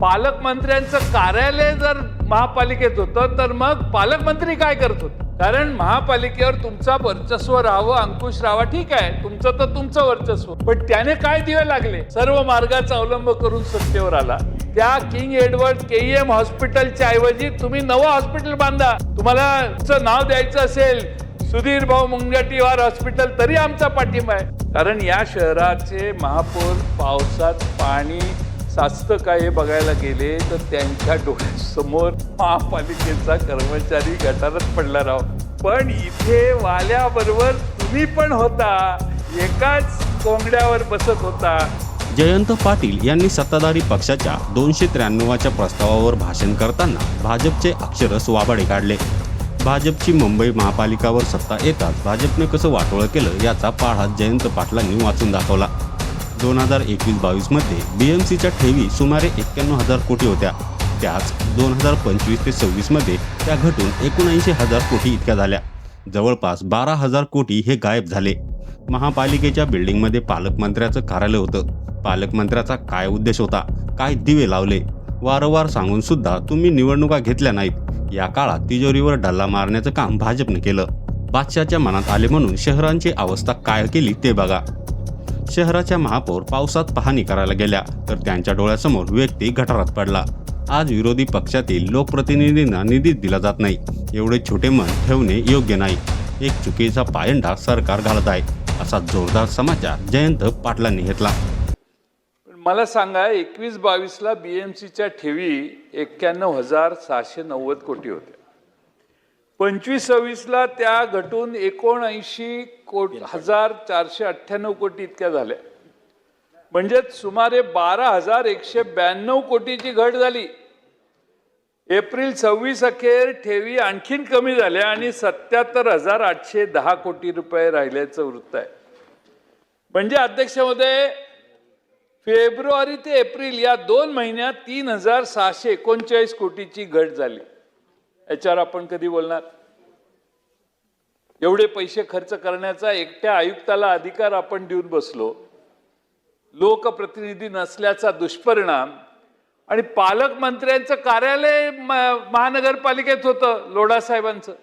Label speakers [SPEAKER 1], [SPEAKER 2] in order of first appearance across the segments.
[SPEAKER 1] पालकमंत्र्यांचं कार्यालय जर महापालिकेत होतं तर मग पालकमंत्री काय करत होते? कारण महापालिकेवर तुमचा वर्चस्व राहावं, अंकुश राहावा, ठीक आहे, तुमचं तर तुमचं वर्चस्व, पण त्याने काय दिवे लागले? सर्व मार्गाचा अवलंब करून सत्तेवर आला. त्या किंग एडवर्ड केईएम हॉस्पिटलच्या ऐवजी तुम्ही नवं हॉस्पिटल बांधा. तुम्हाला तुमचं नाव द्यायचं असेल सुधीर भाऊ मुनगंटीवार हॉस्पिटल, तरी आमचा पाठिंबा आहे. कारण या शहराचे महापौर पावसात पाणी साचतं काय हे बघायला गेले तर त्यांच्या डोळ्यासमोर महापालिकेचा कर्मचारी गटारात पडला राव. पण इथे वाल्याबरोबर तुम्ही पण होता, एकाच कोंबड्यावर बसत होता.
[SPEAKER 2] जयंत पाटील यांनी सत्ताधारी पक्षाच्या 293च्या प्रस्तावावर भाषण करताना भाजपचे अक्षरशः वाबाडे काढले. भाजपची मुंबई महापालिकावर सत्ता येताच भाजपने कसं वाटोळं केलं याचा पाढा जयंत पाटलांनी वाचून दाखवला. 2021-22 मध्ये BMCच्या ठेवी सुमारे 91,000 कोटी होत्या. त्याच 2025 ते 26 मध्ये त्या घटून 79,000 कोटी इतक्या झाल्या. जवळपास 12,000 कोटी हे गायब झाले. महापालिकेच्या बिल्डिंगमध्ये पालकमंत्र्याचं कार्यालय होतं. पालकमंत्र्याचा काय उद्देश होता? काय दिवे लावले? वारंवार सांगून सुद्धा तुम्ही निवडणुका घेतल्या नाहीत. या काळात तिजोरीवर डल्ला मारण्याचं काम भाजपने केलं. बादशाहच्या मनात आले म्हणून शहरांची अवस्था काय केली ते बघा. शहराच्या महापौर पावसात पाहणी करायला गेल्या तर त्यांच्या डोळ्यासमोर व्यक्ती गटारात पडला. आज विरोधी पक्षातील लोकप्रतिनिधींना निधीच दिला जात नाही. एवढे छोटे मन ठेवणे योग्य नाही. एक चुकीचा पायंडा सरकार घालत आहे, असा जोरदार समाचार जयंत पाटलांनी घेतला.
[SPEAKER 1] मला सांगा, 21-22ला BMCच्या ठेवी 91,690 कोटी होत्या. 25-26ला त्या घटून 79,498 कोटी इतक्या झाल्या. म्हणजे सुमारे 12,192 कोटीची घट झाली. एप्रिल 26 अखेर ठेवी आणखीन कमी झाल्या आणि 77,810 कोटी रुपये राहिल्याचं वृत्त आहे. म्हणजे अध्यक्ष महोदय, फेब्रुवारी ते एप्रिल या 2 महिन्यात 3,639 कोटीची घट झाली. याच्यावर आपण कधी बोलणार? एवढे पैसे खर्च करण्याचा एकट्या आयुक्ताला अधिकार आपण देऊन बसलो. लोकप्रतिनिधी नसल्याचा दुष्परिणाम. आणि पालकमंत्र्यांचं कार्यालय महानगरपालिकेत होतं लोढा साहेबांचं.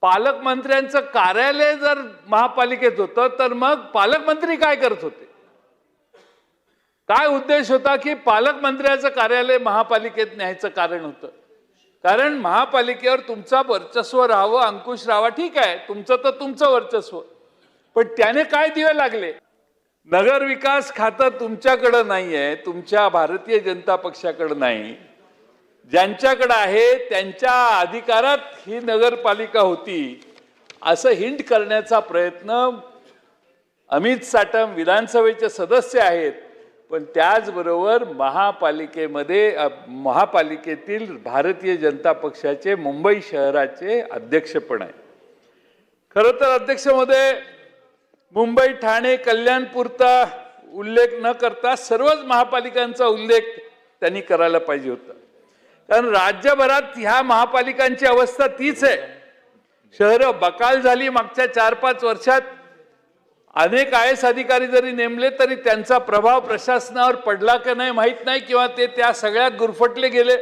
[SPEAKER 1] पालकमंत्र्यांचं कार्यालय जर महापालिकेत होतं तर मग पालकमंत्री काय करत होते? काय उद्देश होता की पालकमंत्र्याचं कार्यालय महापालिकेत न्यायचं कारण होतं? कारण महापालिकेवर तुमचा वर्चस्व राहावं, अंकुश राहावा, ठीक आहे, तुमचं तर तुमचं वर्चस्व, पण त्याने काय दिवे लागले? नगर विकास खातं तुमच्याकडं नाही आहे, तुमच्या भारतीय जनता पक्षाकडे नाही. ज्यांच्याकडे आहे त्यांच्या अधिकारात ही नगरपालिका होती असं हिंट करण्याचा प्रयत्न अमित साटम विधानसभेचे सदस्य आहेत, पण त्याचबरोबर महापालिकेतील भारतीय जनता पक्षाचे मुंबई शहराचे अध्यक्ष पण आहे. खरं तर अध्यक्ष महोदय, मुंबई, ठाणे, कल्याणपूरचा उल्लेख न करता सर्वच महापालिकांचा उल्लेख त्यांनी करायला पाहिजे होता. कारण राज्यभरात ह्या महापालिकांची अवस्था तीच आहे. शहरं बकाल झाली. मागच्या 4-5 वर्षात अनेक IAS अधिकारी जरी नेमले तरी त्यांचा प्रभाव प्रशासनावर पडला का नाही माहीत नाही, किंवा ते त्या सगळ्यात गुरफटले गेले.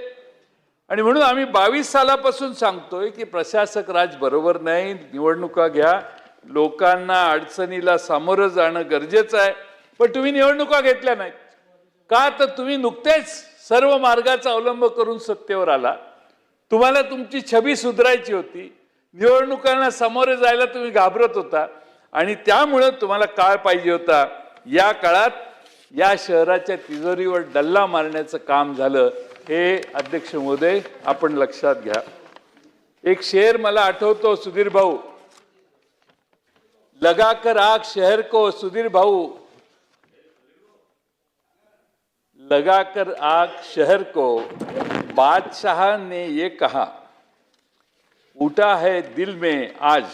[SPEAKER 1] आणि म्हणून आम्ही 22 सालापासून सांगतोय की प्रशासक राज बरोबर नाही, निवडणुका घ्या, लोकांना अडचणीला सामोरं जाणं गरजेचं आहे. पण तुम्ही निवडणुका घेतल्या नाहीत का? तर तुम्ही नुकतेच सर्व मार्गाचा अवलंब करून सत्तेवर आला. तुम्हाला तुमची छबी सुधारायची होती. निवडणुकांना सामोरे जायला तुम्ही घाबरत होता आणि त्यामुळे तुम्हाला काळ पाहिजे होता. या काळात या शहराच्या तिजोरीवर डल्ला मारण्याचं काम झालं. हे अध्यक्ष महोदय आपण लक्षात घ्या. एक शेर मला आठवतो, सुधीर भाऊ, लगाकर आग शहर को, सुधीर भाऊ, लगाकर आग शहर को, बादशाह ने ये कहा, उठा है दिल में आज,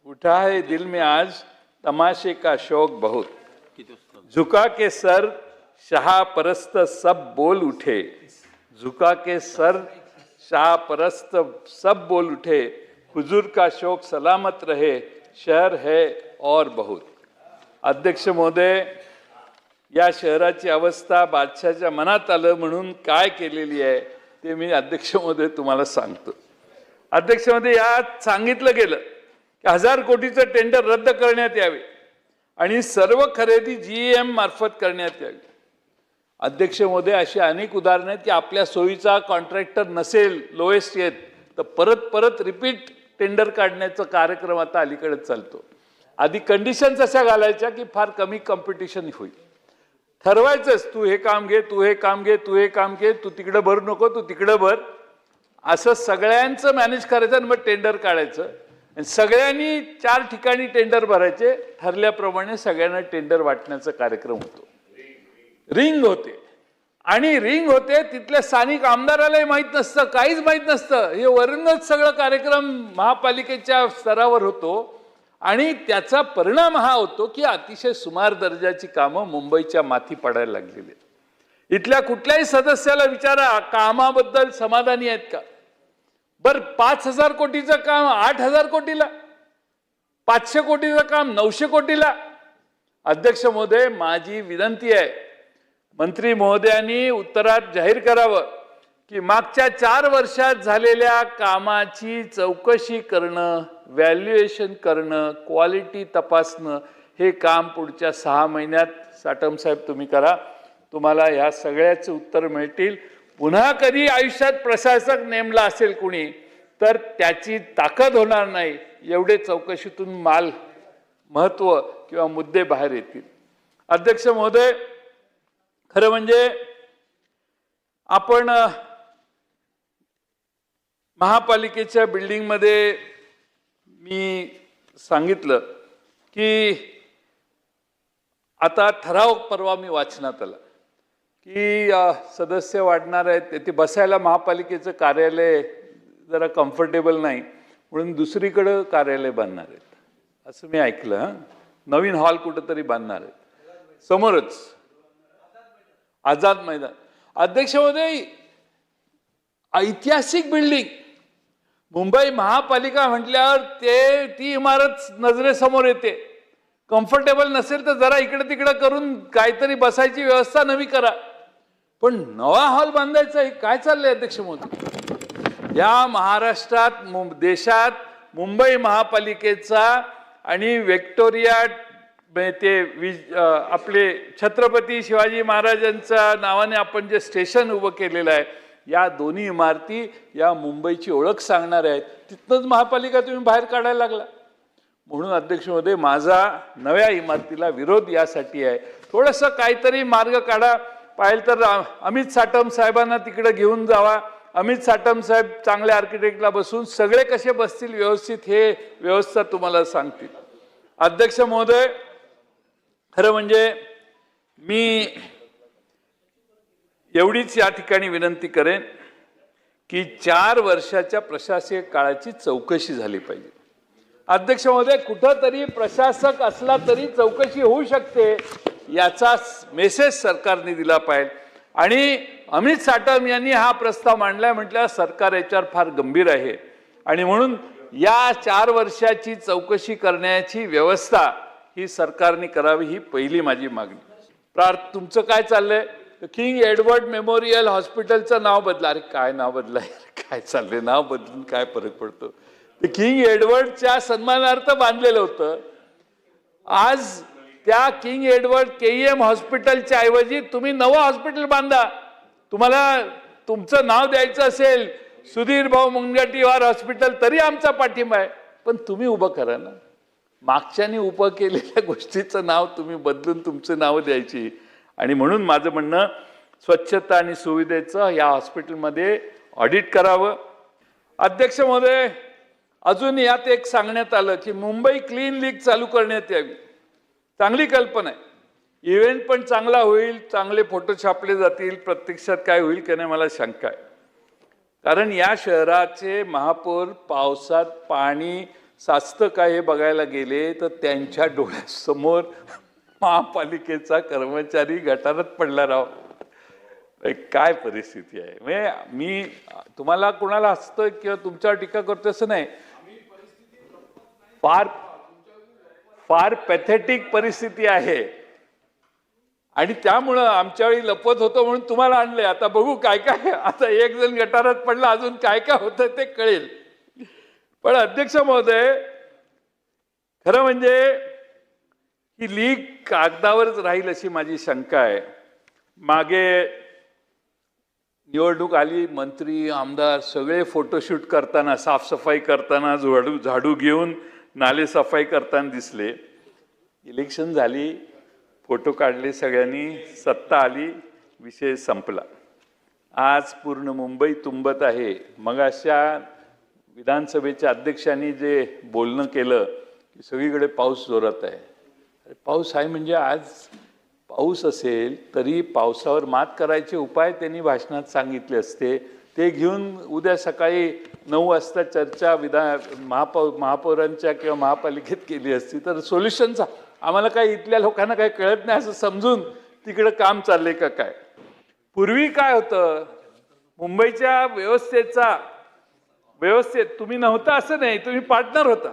[SPEAKER 1] उठा है दिल में आज तमाशे का शौक बहुत, झुका के सर शाह परस्त सब बोल उठे, झुका के सर शाह परस्त सब बोल उठे, हुजूर का शौक सलामत रहे, शहर है और बहुत. अध्यक्ष महोदय, या शहराची अवस्था बादशाहच्या मनात आलं म्हणून काय केलेली आहे ते मी अध्यक्ष महोदय तुम्हाला सांगतो. अध्यक्ष महोदय, यात सांगितलं गेलं की 1000 कोटीचं टेंडर रद्द करण्यात यावे आणि सर्व खरेदी GEM मार्फत करण्यात यावी. अध्यक्ष महोदय, अशी अनेक उदाहरणं आहेत की आपल्या सोयीचा कॉन्ट्रॅक्टर नसेल, लोएस्ट येत, तर परत रिपीट टेंडर काढण्याचा कार्यक्रम आता अलीकडे चालतो. आधी कंडिशन्स अशा घालायच्या की फार कमी कॉम्पिटिशन होईल. ठरवायचंच, तू हे काम घे, तू हे काम घे, तू हे काम घे, तू तिकडं भर नको, तू तिकडं भर, असं सगळ्यांचं मॅनेज करायचं आणि मग टेंडर काढायचं. आणि सगळ्यांनी 4 ठिकाणी टेंडर भरायचे, ठरल्याप्रमाणे सगळ्यांना टेंडर वाटण्याचा कार्यक्रम होतो. रिंग होते आणि रिंग होते, तिथल्या स्थानिक आमदारालाही माहीत नसतं, काहीच माहीत नसतं. हे वरूनच सगळं कार्यक्रम महापालिकेच्या स्तरावर होतो आणि त्याचा परिणाम हा होतो की अतिशय सुमार दर्जाची कामं मुंबईच्या माथी पडायला लागलेली आहेत. इथल्या कुठल्याही सदस्याला विचारा, कामाबद्दल समाधानी आहेत का? बर, 5000 कोटीचं काम 8000 कोटीला, 500 कोटीचं काम 900 कोटीला. अध्यक्ष महोदय, माझी विनंती आहे, मंत्री महोदयांनी उत्तरात जाहीर करावं की मागच्या 4 वर्षात झालेल्या कामाची चौकशी करणं, व्हॅल्युएशन करणं, क्वालिटी तपासणं, हे काम पुढच्या 6 महिन्यात साटम साहेब तुम्ही करा. तुम्हाला ह्या सगळ्याचे उत्तर मिळतील. पुन्हा कधी आयुष्यात प्रशासक नेमला असेल कुणी तर त्याची ताकद होणार नाही, एवढे चौकशीतून महत्व किंवा मुद्दे बाहेर येतील. अध्यक्ष महोदय, खरं म्हणजे आपण महापालिकेच्या बिल्डिंगमध्ये मी सांगितलं की आता ठराव परवा मी वाचनात आला की सदस्य वाढणार आहेत, ते बसायला महापालिकेचं कार्यालय जरा कम्फर्टेबल नाही म्हणून दुसरीकडं कार्यालय बांधणार आहेत, असं मी ऐकलं. नवीन हॉल कुठंतरी बांधणार आहेत समोरच, आझाद मैदान. अध्यक्ष महोदय, ऐतिहासिक बिल्डिंग, मुंबई महापालिका म्हटल्यावर ती इमारत नजरेसमोर येते. कम्फर्टेबल नसेल तर जरा इकडे तिकडे करून काहीतरी बसायची व्यवस्था नवी करा, पण नवा हॉल बांधायचा, हे काय चाललंय अध्यक्ष महोदय? या महाराष्ट्रात, देशात मुंबई महापालिकेचा आणि व्हिक्टोरिया आपले छत्रपती शिवाजी महाराजांच्या नावाने आपण जे स्टेशन उभं केलेलं आहे, या दोन्ही इमारती या मुंबईची ओळख सांगणार आहेत. तिथनंच महापालिका तुम्ही बाहेर काढायला लागला. म्हणून अध्यक्ष महोदय, माझा नव्या इमारतीला विरोध यासाठी आहे. थोडंसं काहीतरी मार्ग काढा. पाहिलं तर अमित साटम साहेबांना तिकडे घेऊन जावा. अमित साटम साहेब चांगले आर्किटेक्टला बसून सगळे कसे बसतील व्यवस्थित, हे व्यवस्था तुम्हाला सांगतील. अध्यक्ष महोदय, खरं म्हणजे मी एवढीच या ठिकाणी विनंती करेन की 4 वर्षाच्या प्रशासकीय काळाची चौकशी झाली पाहिजे. अध्यक्ष महोदय, कुठंतरी प्रशासक असला तरी चौकशी होऊ शकते, याचा मेसेज सरकारने दिला पाहिजे. आणि अमित साटम यांनी हा प्रस्ताव मांडलाय म्हटल्यावर सरकार याच्यावर फार गंभीर आहे आणि म्हणून या 4 वर्षाची चौकशी करण्याची व्यवस्था ही सरकारने करावी, ही पहिली माझी मागणी. तुमचं काय चाललंय? किंग एडवर्ड मेमोरियल हॉस्पिटलचं नाव बदला. अरे काय नाव बदलाय, काय चाललंय? नाव बदलून काय फरक पडतो? ते किंग एडवर्डच्या सन्मानार्थ बांधलेलं होतं. आज त्या किंग एडवर्ड KEM हॉस्पिटलच्या ऐवजी तुम्ही नवं हॉस्पिटल बांधा. तुम्हाला तुमचं नाव द्यायचं असेल सुधीर भाऊ मुनगंटीवार हॉस्पिटल, तरी आमचा पाठिंबा आहे, पण तुम्ही उभं करा ना. मागच्यानी उभं केलेल्या गोष्टीचं नाव तुम्ही बदलून तुमचं नाव द्यायची. आणि म्हणून माझं म्हणणं, स्वच्छता आणि सुविधेचं या हॉस्पिटलमध्ये ऑडिट करावं. अध्यक्ष महोदय, अजून यात एक सांगण्यात आलं की मुंबई क्लीन लीग चालू करण्यात यावी. चांगली कल्पना आहे. इव्हेंट पण चांगला होईल, चांगले फोटो छापले जातील. प्रत्यक्षात काय होईल की नाही मला शंका आहे. कारण या शहराचे महापौर पावसात पाणी साचतं काय हे बघायला गेले तर त्यांच्या डोळ्यासमोर महापालिकेचा कर्मचारी गटारात पडला राव. काय परिस्थिती आहे. म्हणजे मी तुम्हाला कोणाला हसतोय किंवा तुमच्यावर टीका करतोय असं नाही, फार पॅथेटिक परिस्थिती आहे. आणि त्यामुळं आमच्या वेळी लपत होतो म्हणून तुम्हाला आणलंय. आता बघू काय काय, आता एक जण गटारात पडला, अजून काय काय होतं ते कळेल. पण अध्यक्ष महोदय, खरं म्हणजे ही लीग कागदावरच राहील अशी माझी शंका आहे. मागे निवडणूक आली, मंत्री आमदार सगळे फोटोशूट करताना, साफसफाई करताना, झाडू घेऊन नाले सफाई करताना दिसले. इलेक्शन झाली, फोटो काढले सगळ्यांनी, सत्ता आली, विषय संपला. आज पूर्ण मुंबई तुंबत आहे. मग अशा विधानसभेच्या अध्यक्षांनी जे बोलणं केलं की सगळीकडे पाऊस जोरात आहे. पाऊस आहे म्हणजे आज पाऊस असेल तरी पावसावर मात करायचे उपाय त्यांनी भाषणात सांगितले असते. ते घेऊन उद्या सकाळी 9 वाजता चर्चा महापौरांच्या किंवा महापालिकेत केली असती तर सोल्युशनचा आम्हाला काही इथल्या लोकांना काही कळत नाही असं समजून तिकडं काम चाललंय का काय. पूर्वी काय होतं, मुंबईच्या व्यवस्थेत तुम्ही नव्हता असं नाही, तुम्ही पार्टनर होता.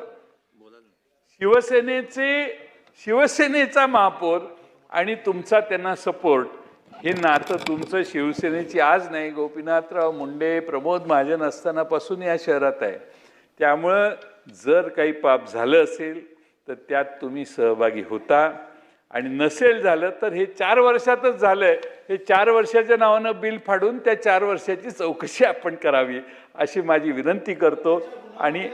[SPEAKER 1] शिवसेनेचा महापौर आणि तुमचा त्यांना सपोर्ट, हे नातं तुमचं शिवसेनेची आज नाही, गोपीनाथराव मुंडे, प्रमोद महाजन असतानापासून या शहरात आहे. त्यामुळं जर काही पाप झालं असेल तर त्यात तुम्ही सहभागी होता, आणि नसेल झालं तर हे 4 वर्षातच झालंय. हे 4 वर्षाच्या नावानं बिल फाडून त्या 4 वर्षाची चौकशी आपण करावी अशी माझी विनंती करतो. आणि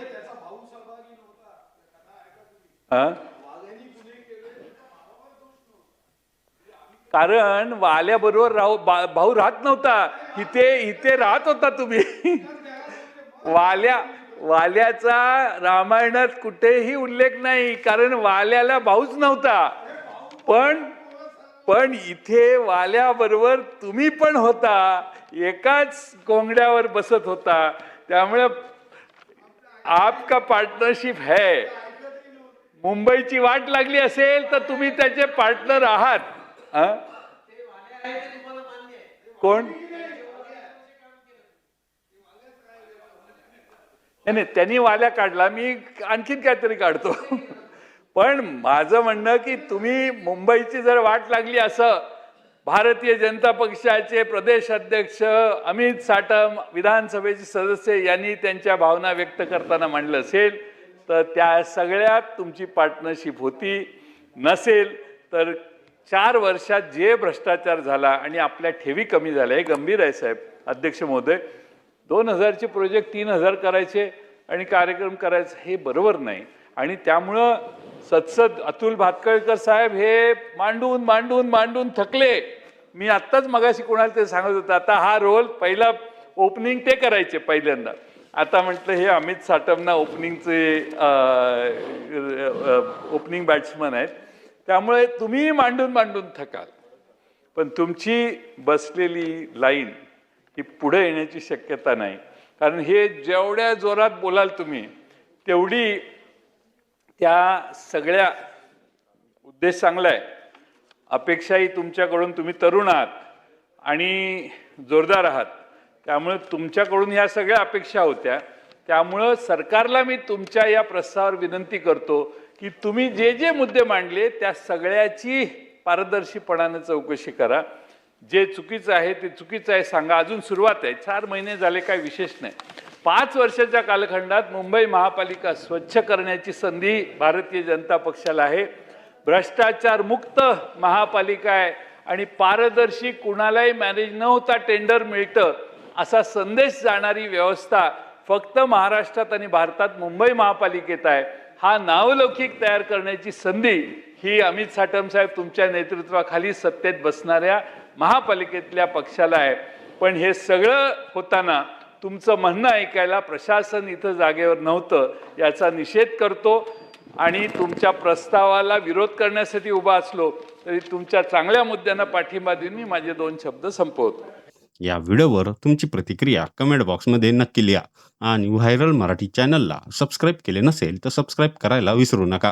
[SPEAKER 1] कारण वाल्याबरोबर भाऊ राहत नव्हता, इथे राहत होता तुम्ही. वाल्याचा रामायणात कुठेही उल्लेख नाही, कारण वाल्याला भाऊच नव्हता. पण इथे वाल्याबरोबर तुम्ही पण होता, एकाच कोंगड्यावर बसत होता. त्यामुळे आपका पार्टनरशिप है. मुंबईची वाट लागली असेल तर तुम्ही त्याचे पार्टनर आहात. कोण? नाही, त्यांनी वाल्या काढला, मी आणखीन काहीतरी काढतो. पण माझं म्हणणं की तुम्ही मुंबईची जर वाट लागली असं भारतीय जनता पक्षाचे प्रदेश अध्यक्ष अमित साटम, विधानसभेचे सदस्य यांनी त्यांच्या भावना व्यक्त करताना म्हणलं असेल तर त्या सगळ्यात तुमची पार्टनरशिप होती. नसेल तर 4 वर्षात जे भ्रष्टाचार झाला आणि आपल्या ठेवी कमी झाल्या, हे गंभीर आहे साहेब. अध्यक्ष महोदय, 2000चे प्रोजेक्ट 3000 करायचे आणि कार्यक्रम करायचे, हे बरोबर नाही. आणि त्यामुळं सदस्य अतुल भातखळकर साहेब हे मांडून थकले. मी आत्ताच मगाशी कोणाला ते सांगत होतं, आता हा रोल पहिला ओपनिंग ते करायचे पहिल्यांदा. आता म्हटलं हे अमित साटमना ओपनिंग बॅट्समन आहेत, त्यामुळे तुम्ही मांडून थकाल. पण तुमची बसलेली लाईन ही पुढे येण्याची शक्यता नाही. कारण हे जेवढ्या जोरात बोलाल तुम्ही तेवढी त्या सगळ्या उद्देश चांगला आहे. अपेक्षाही तुमच्याकडून, तुम्ही तरुण आहात आणि जोरदार आहात, त्यामुळे तुमच्याकडून ह्या सगळ्या अपेक्षा होत्या. त्यामुळं सरकारला मी तुमच्या या प्रस्तावावर विनंती करतो की तुम्ही जे जे मुद्दे मांडले त्या सगळ्याची पारदर्शीपणाने चौकशी करा. जे चुकीचं आहे ते चुकीचं आहे सांगा. अजून सुरुवात आहे, 4 महिने झाले, काही विशेष नाही. 5 वर्षाच्या कालखंडात मुंबई महापालिका स्वच्छ करण्याची संधी भारतीय जनता पक्षाला आहे. भ्रष्टाचार मुक्त महापालिका आहे आणि पारदर्शी, कुणालाही मॅनेज न होता टेंडर मिळतं असा संदेश जाणारी व्यवस्था फक्त महाराष्ट्रात आणि भारतात मुंबई महापालिकेत आहे. हा नावलौकिक तयार करण्याची संधी ही अमित साटम साहेब तुमच्या नेतृत्वाखाली सत्तेत बसणाऱ्या महापालिकेतल्या पक्षाला आहे. पण हे सगळं होताना तुमचं म्हणणं ऐकायला प्रशासन इथं जागेवर नव्हतं, याचा निषेध करतो. आणि तुमच्या प्रस्तावाला विरोध करण्यासाठी उभा असलो तरी तुमच्या चांगल्या मुद्द्यांना पाठिंबा देऊन मी माझे 2 शब्द संपवतो.
[SPEAKER 2] या व्हिडिओवर तुमची प्रतिक्रिया कमेंट बॉक्समध्ये नक्की लिहा आणि व्हायरल मराठी चॅनलला सबस्क्राईब केले नसेल तर सबस्क्राईब करायला विसरू नका.